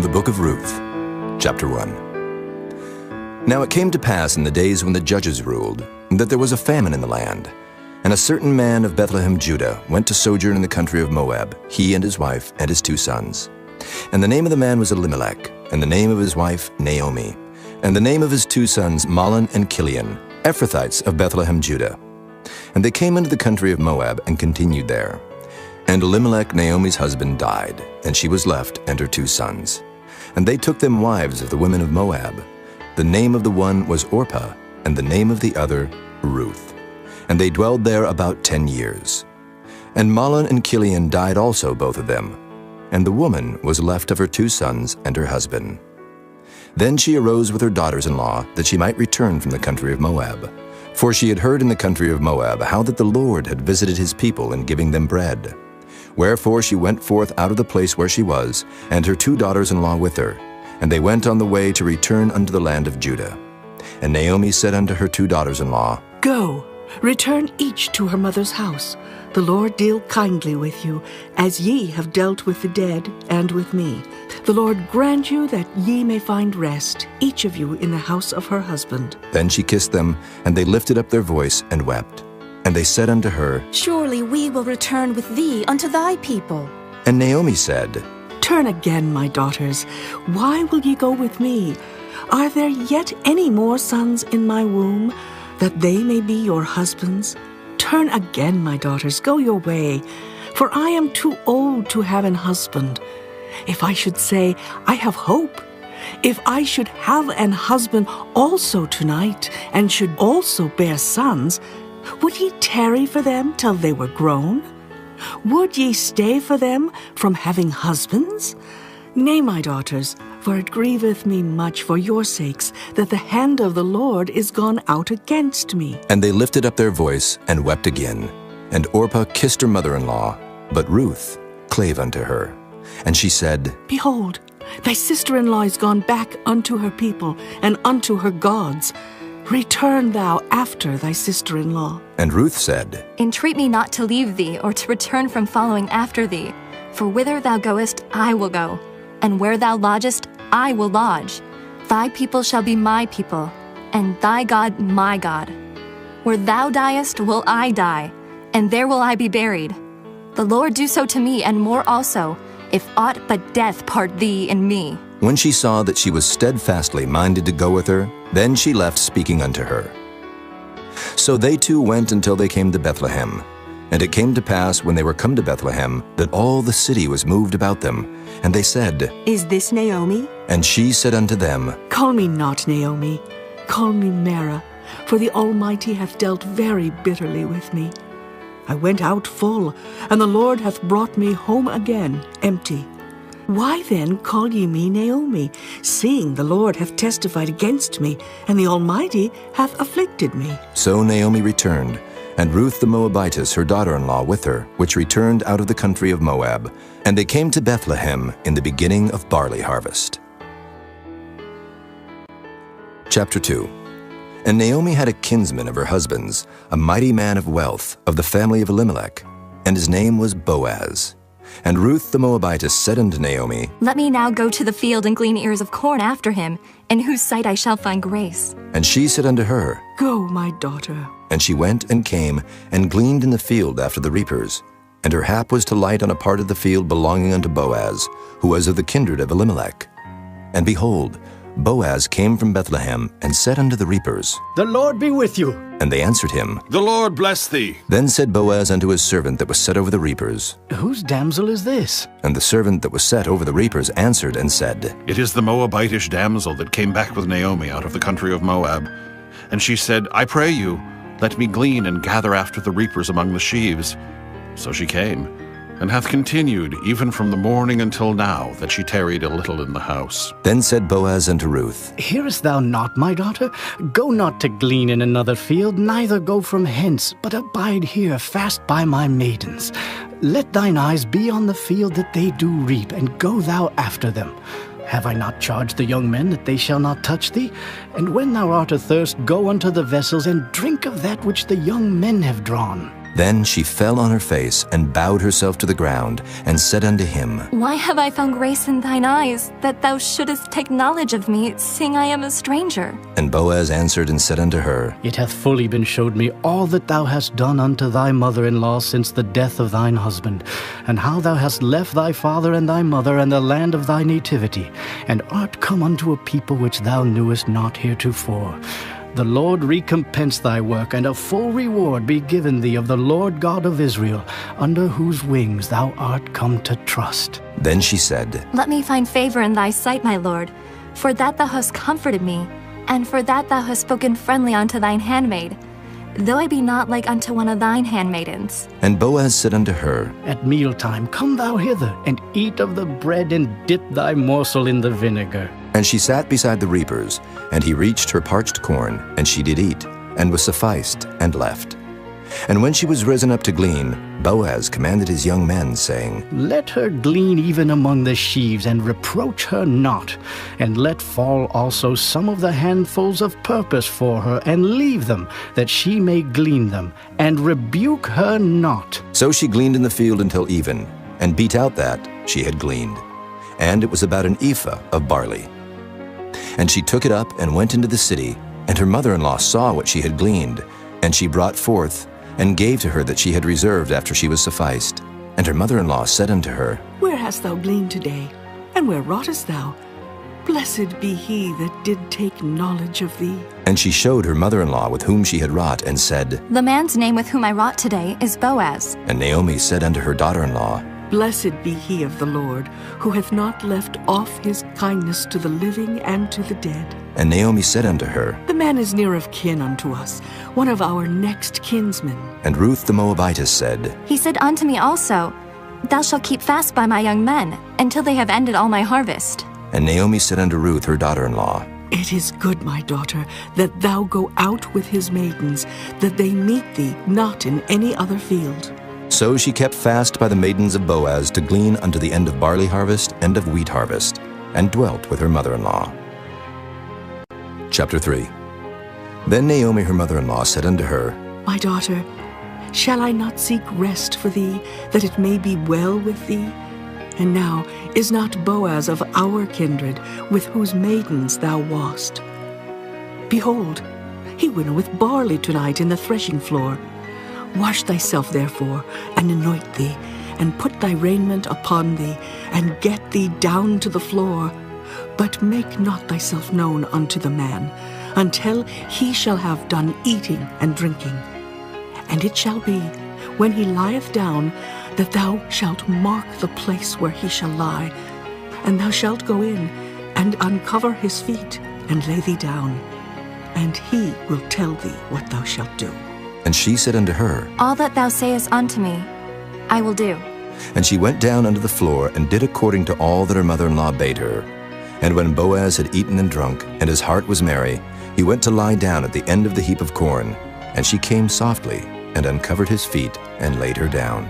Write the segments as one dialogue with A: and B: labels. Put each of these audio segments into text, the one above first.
A: the book of Ruth, chapter 1. Now it came to pass in the days when the judges ruled, that there was a famine in the land. And a certain man of Bethlehem, Judah, went to sojourn in the country of Moab, he and his wife and his 2 sons. And the name of the man was Elimelech, and the name of his wife Naomi, and the name of his 2 sons Mahlon and Chilion, Ephrathites of Bethlehem, Judah. And they came into the country of Moab and continued there. And Elimelech, Naomi's husband, died, and she was left and her 2 sons. And they took them wives of the women of Moab. The name of the one was Orpah, and the name of the other Ruth. And they dwelled there about 10 years. And Mahlon and Chilion died also, both of them. And the woman was left of her 2 sons and her husband. Then she arose with her daughters-in-law, that she might return from the country of Moab. For she had heard in the country of Moab how that the Lord had visited his people in giving them bread. Wherefore she went forth out of the place where she was, and her 2 daughters-in-law with her. And they went on the way to return unto the land of Judah. And Naomi said unto her 2 daughters-in-law,
B: Go, return each to her mother's house. The Lord deal kindly with you, as ye have dealt with the dead and with me. The Lord grant you that ye may find rest, each of you in the house of her husband.
A: Then she kissed them, and they lifted up their voice and wept. And they said unto her,
C: Surely we will return with thee unto thy people.
A: And Naomi said,
B: Turn again, my daughters. Why will ye go with me? Are there yet any more sons in my womb, that they may be your husbands? Turn again, my daughters, go your way, for I am too old to have an husband. If I should say, I have hope, if I should have an husband also tonight, and should also bear sons, would ye tarry for them till they were grown? Would ye stay for them from having husbands? Nay, my daughters, for it grieveth me much for your sakes that the hand of the Lord is gone out against me.
A: And they lifted up their voice and wept again. And Orpah kissed her mother-in-law, but Ruth clave unto her. And she said,
B: Behold, thy sister-in-law is gone back unto her people and unto her gods. Return thou after thy sister-in-law.
A: And Ruth said,
C: Entreat me not to leave thee, or to return from following after thee. For whither thou goest, I will go, and where thou lodgest, I will lodge. Thy people shall be my people, and thy God my God. Where thou diest will I die, and there will I be buried. The Lord do so to me, and more also, if aught but death part thee and me.
A: When she saw that she was steadfastly minded to go with her, then she left speaking unto her. So they 2 went until they came to Bethlehem. And it came to pass, when they were come to Bethlehem, that all the city was moved about them. And they said,
B: Is this Naomi?
A: And she said unto them,
B: Call me not Naomi, call me Mara, for the Almighty hath dealt very bitterly with me. I went out full, and the Lord hath brought me home again empty. Why then call ye me Naomi, seeing the Lord hath testified against me, and the Almighty hath afflicted me?
A: So Naomi returned, and Ruth the Moabitess, her daughter-in-law, with her, which returned out of the country of Moab. And they came to Bethlehem in the beginning of barley harvest. Chapter 2. And Naomi had a kinsman of her husband's, a mighty man of wealth, of the family of Elimelech, and his name was Boaz. And Ruth the Moabitess said unto Naomi,
C: Let me now go to the field and glean ears of corn after him, in whose sight I shall find grace.
A: And she said unto her,
B: Go, my daughter.
A: And she went and came, and gleaned in the field after the reapers. And her hap was to light on a part of the field belonging unto Boaz, who was of the kindred of Elimelech. And behold, Boaz came from Bethlehem, and said unto the reapers,
D: The Lord be with you.
A: And they answered him,
E: The Lord bless thee.
A: Then said Boaz unto his servant that was set over the reapers.
D: Whose damsel is this?
A: And the servant that was set over the reapers answered and said,
E: It is the Moabitish damsel that came back with Naomi out of the country of Moab. And she said, I pray you, let me glean and gather after the reapers among the sheaves. So she came, and hath continued even from the morning until now, that she tarried a little in the house.
A: Then said Boaz unto Ruth,
D: Hearest thou not, my daughter? Go not to glean in another field, neither go from hence, but abide here fast by my maidens. Let thine eyes be on the field that they do reap, and go thou after them. Have I not charged the young men that they shall not touch thee? And when thou art athirst, go unto the vessels, and drink of that which the young men have drawn.
A: Then she fell on her face and bowed herself to the ground, and said unto him,
C: Why have I found grace in thine eyes, that thou shouldest take knowledge of me, seeing I am a stranger?
A: And Boaz answered and said unto her,
D: It hath fully been showed me all that thou hast done unto thy mother-in-law since the death of thine husband, and how thou hast left thy father and thy mother and the land of thy nativity, and art come unto a people which thou knewest not heretofore. The Lord recompense thy work, and a full reward be given thee of the Lord God of Israel, under whose wings thou art come to trust.
A: Then she said,
C: Let me find favor in thy sight, my lord, for that thou hast comforted me, and for that thou hast spoken friendly unto thine handmaid, though I be not like unto one of thine handmaidens.
A: And Boaz said unto her,
D: At mealtime come thou hither, and eat of the bread, and dip thy morsel in the vinegar.
A: And she sat beside the reapers, and he reached her parched corn, and she did eat, and was sufficed, and left. And when she was risen up to glean, Boaz commanded his young men, saying,
D: Let her glean even among the sheaves, and reproach her not. And let fall also some of the handfuls of purpose for her, and leave them, that she may glean them, and rebuke her not.
A: So she gleaned in the field until even, and beat out that she had gleaned. And it was about an ephah of barley. And she took it up and went into the city, and her mother-in-law saw what she had gleaned, and she brought forth, and gave to her that she had reserved after she was sufficed. And her mother-in-law said unto her,
B: Where hast thou gleaned today? And where wroughtest thou? Blessed be he that did take knowledge of thee.
A: And she showed her mother-in-law with whom she had wrought, and said,
C: The man's name with whom I wrought today is Boaz.
A: And Naomi said unto her daughter-in-law,
B: Blessed be he of the Lord, who hath not left off his kindness to the living and to the dead.
A: And Naomi said unto her,
B: The man is near of kin unto us, one of our next kinsmen.
A: And Ruth the Moabitess said,
C: He said unto me also, Thou shalt keep fast by my young men, until they have ended all my harvest.
A: And Naomi said unto Ruth her daughter-in-law,
B: It is good, my daughter, that thou go out with his maidens, that they meet thee not in any other field.
A: So she kept fast by the maidens of Boaz to glean unto the end of barley harvest and of wheat harvest, and dwelt with her mother-in-law. Chapter 3. Then Naomi her mother-in-law said unto her,
B: My daughter, shall I not seek rest for thee, that it may be well with thee? And now is not Boaz of our kindred, with whose maidens thou wast? Behold, he winnoweth barley tonight in the threshing floor. Wash thyself therefore, and anoint thee, and put thy raiment upon thee, and get thee down to the floor. But make not thyself known unto the man, until he shall have done eating and drinking. And it shall be, when he lieth down, that thou shalt mark the place where he shall lie, and thou shalt go in, and uncover his feet, and lay thee down, and he will tell thee what thou shalt do.
A: And she said unto her,
C: All that thou sayest unto me, I will do.
A: And she went down unto the floor, and did according to all that her mother-in-law bade her. And when Boaz had eaten and drunk, and his heart was merry, he went to lie down at the end of the heap of corn. And she came softly, and uncovered his feet, and laid her down.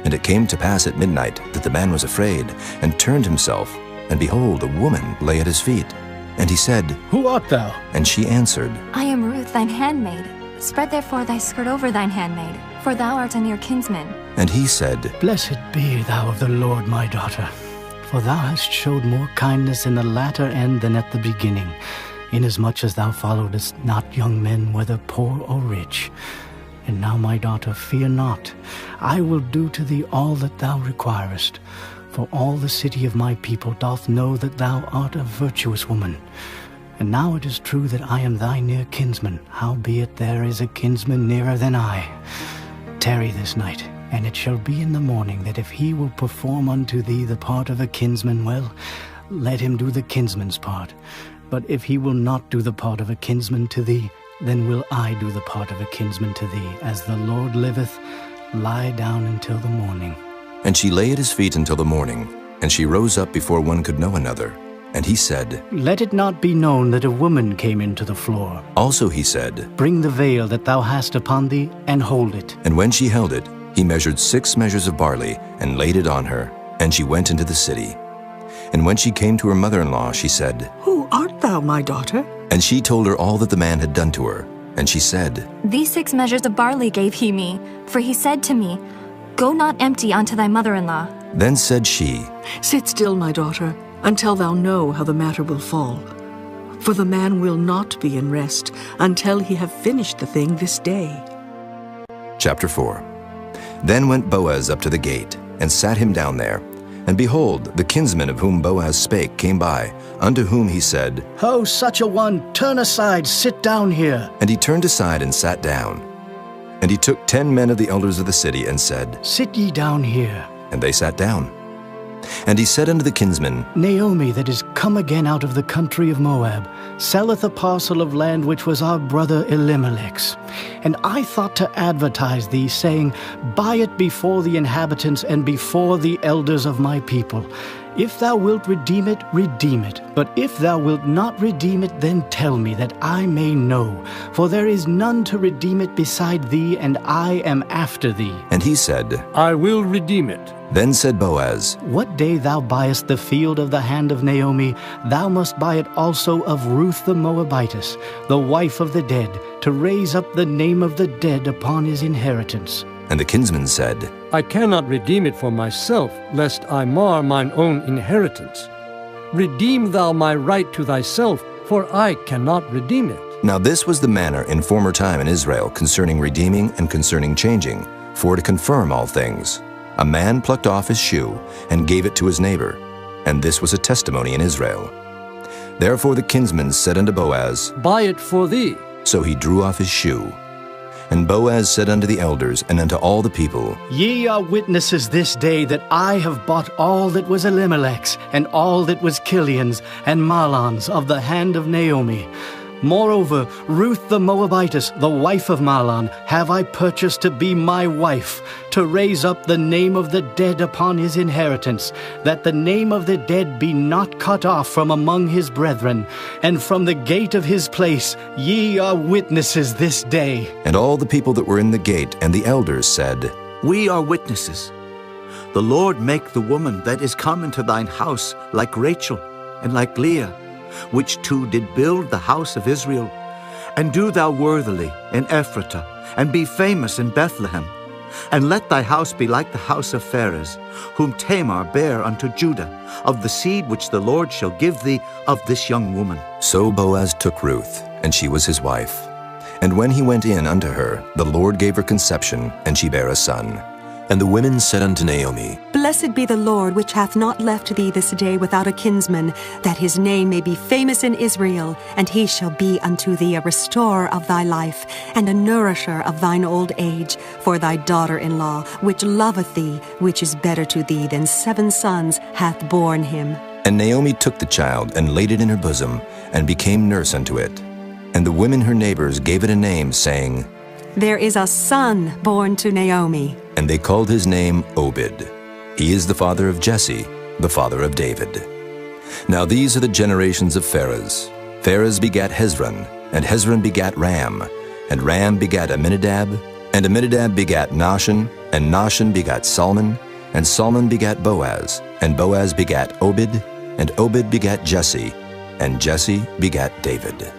A: And it came to pass at midnight that the man was afraid, and turned himself, and behold, a woman lay at his feet. And he said,
D: Who art thou?
A: And she answered,
C: I am Ruth thine handmaid. Spread therefore thy skirt over thine handmaid, for thou art a near kinsman.
A: And he said,
D: Blessed be thou of the Lord, my daughter, for thou hast showed more kindness in the latter end than at the beginning, inasmuch as thou followedst not young men, whether poor or rich. And now, my daughter, fear not. I will do to thee all that thou requirest. For all the city of my people doth know that thou art a virtuous woman. And now it is true that I am thy near kinsman, howbeit there is a kinsman nearer than I. Tarry this night, and it shall be in the morning that if he will perform unto thee the part of a kinsman, well, let him do the kinsman's part. But if he will not do the part of a kinsman to thee, then will I do the part of a kinsman to thee. As the Lord liveth, lie down until the morning.
A: And she lay at his feet until the morning, and she rose up before one could know another. And he said,
D: Let it not be known that a woman came into the floor.
A: Also he said,
D: Bring the veil that thou hast upon thee, and hold it.
A: And when she held it, he measured 6 measures of barley, and laid it on her, and she went into the city. And when she came to her mother-in-law, she said,
B: Who art thou, my daughter?
A: And she told her all that the man had done to her. And she said,
C: These 6 measures of barley gave he me, for he said to me, Go not empty unto thy mother-in-law.
A: Then said she,
B: Sit still, my daughter, until thou know how the matter will fall. For the man will not be in rest until he have finished the thing this day.
A: Chapter 4. Then went Boaz up to the gate, and sat him down there. And behold, the kinsman of whom Boaz spake came by, unto whom he said,
D: Ho, such a one, turn aside, sit down here.
A: And he turned aside and sat down. And he took 10 men of the elders of the city, and said,
D: Sit ye down here.
A: And they sat down. And he said unto the kinsman,
D: Naomi, that is come again out of the country of Moab, selleth a parcel of land which was our brother Elimelech's. And I thought to advertise thee, saying, Buy it before the inhabitants and before the elders of my people. If thou wilt redeem it, redeem it. But if thou wilt not redeem it, then tell me, that I may know. For there is none to redeem it beside thee, and I am after thee.
A: And he said,
F: I will redeem it.
A: Then said Boaz,
D: What day thou buyest the field of the hand of Naomi, thou must buy it also of Ruth the Moabitess, the wife of the dead, to raise up the name of the dead upon his inheritance.
A: And the kinsman said,
F: I cannot redeem it for myself, lest I mar mine own inheritance. Redeem thou my right to thyself, for I cannot redeem it.
A: Now this was the manner in former time in Israel concerning redeeming and concerning changing, for to confirm all things. A man plucked off his shoe and gave it to his neighbor, and this was a testimony in Israel. Therefore the kinsman said unto Boaz,
F: Buy it for thee.
A: So he drew off his shoe. And Boaz said unto the elders and unto all the people,
D: Ye are witnesses this day that I have bought all that was Elimelech's, and all that was Kilion's and Mahlon's of the hand of Naomi. Moreover, Ruth the Moabitess, the wife of Mahlon, have I purchased to be my wife, to raise up the name of the dead upon his inheritance, that the name of the dead be not cut off from among his brethren. And from the gate of his place ye are witnesses this day.
A: And all the people that were in the gate and the elders said,
G: We are witnesses. The Lord make the woman that is come into thine house like Rachel and like Leah, which two did build the house of Israel. And do thou worthily in Ephratah, and be famous in Bethlehem. And let thy house be like the house of Pharez, whom Tamar bare unto Judah, of the seed which the Lord shall give thee of this young woman.
A: So Boaz took Ruth, and she was his wife. And when he went in unto her, the Lord gave her conception, and she bare a son. And the women said unto Naomi,
H: Blessed be the Lord, which hath not left thee this day without a kinsman, that his name may be famous in Israel, and he shall be unto thee a restorer of thy life, and a nourisher of thine old age, for thy daughter-in-law, which loveth thee, which is better to thee than 7 sons, hath borne him.
A: And Naomi took the child, and laid it in her bosom, and became nurse unto it. And the women her neighbors gave it a name, saying,
H: There is a son born to Naomi.
A: And they called his name Obed. He is the father of Jesse, the father of David. Now these are the generations of Pharez. Pharez begat Hezron, and Hezron begat Ram, and Ram begat Amminadab, and Amminadab begat Nahshon, and Nahshon begat Salmon, and Salmon begat Boaz, and Boaz begat Obed, and Obed begat Jesse, and Jesse begat David.